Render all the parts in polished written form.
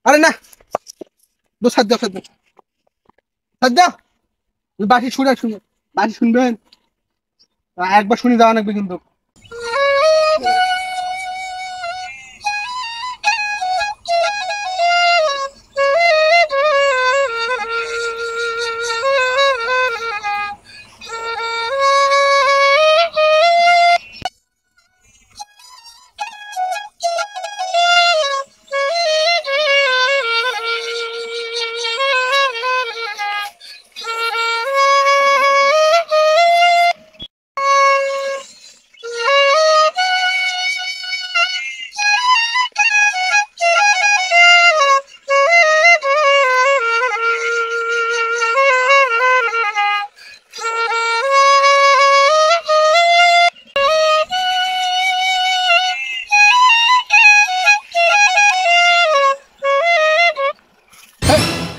আরে না, সাজ্জা সাজ্জা সাজ্জা বাসি শুনে শুনে বাসি শুনবেন, একবার শুনে যাওয়া লাগবে কিন্তু।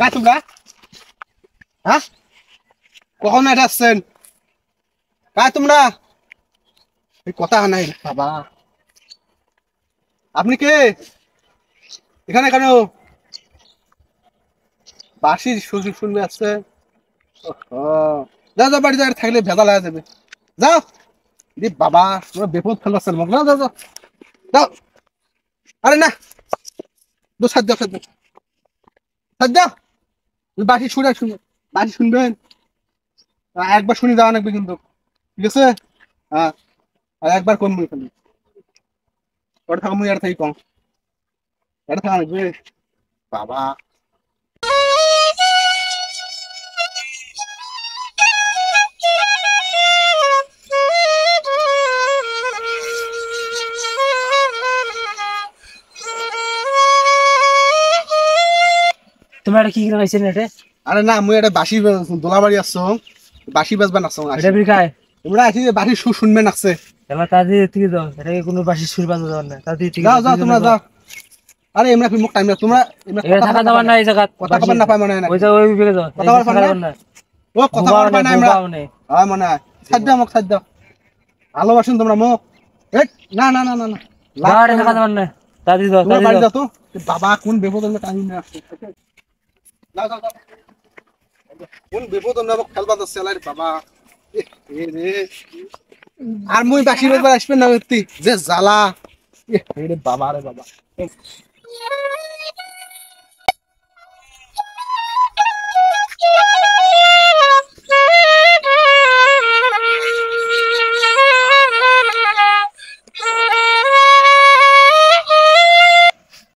কাজ তোমরা, হ্যাঁ কখন এটা আসছেন? কাজ তোমরা, এই কথা নাই বাবা। আপনি কে এখানে কেন? বাসির সুযোগ শুনবে আসছে। যাও যাও, বাড়ি যাও, থাকলে ভেজা লাগা যাবে। যাও দি বাবা, তোমরা বেপদ ফেলাচ্ছেন মোক। যাও যাও যাও যাও। আরে না, সাজ্জা সাজ্জা সাজ্জা বাসি শুনে শুনে বাসি শুনবেন, একবার শুনে যাওয়া লাগবে কিন্তু। ঠিক আছে, হ্যাঁ, আর একবার কম খালি ওটা থাকা মুই আর থাকি কম, এটা থাকা লাগবে বাবা। তোমার এটা কি লাগাইছে না এটা? আরে না, মুই এটা বাসি দোলাবাড়ি আসছো, বাসি বাজবা নাচছো। এটা বিকায় তোমরা আছি বাসি সুর শুনবে নাচছে। এবার তাদি থেকে দাও, এটাকে কোনো বাসি সুর বাজা যাবে না, তাদি থেকে যাও যাও তোমরা যাও। আরে এমরা কি মুখ টাইম না তোমরা, এটা থাকা যাবে না এই জায়গা, কথা কবার না পায় মনে হয় না। ওই যে ওই বিকে দাও, কথা বলবা না? ও কথা কবার পায় না আমরা। হ্যাঁ মনে হয়, সাজ্জা মুখ সাজ্জা। ভালোবাসুন তোমরা মুখ। এই না না না না না, গাড়ি থাকা যাবে না, তাদি দাও তোমরা তাদি বাড়ি দাও। যাও তো। বাবা কোন বিপদ হলে টাইম না আসছে। যাও যাও যাও, কোন বিপদ আমরা খেলবা যাচ্ছে আলাই বাবা। এ রে, আর মুই বাসি বাজবার আসবেন না সত্যি যে জ্বালা। এ রে বাবা রে বাবা।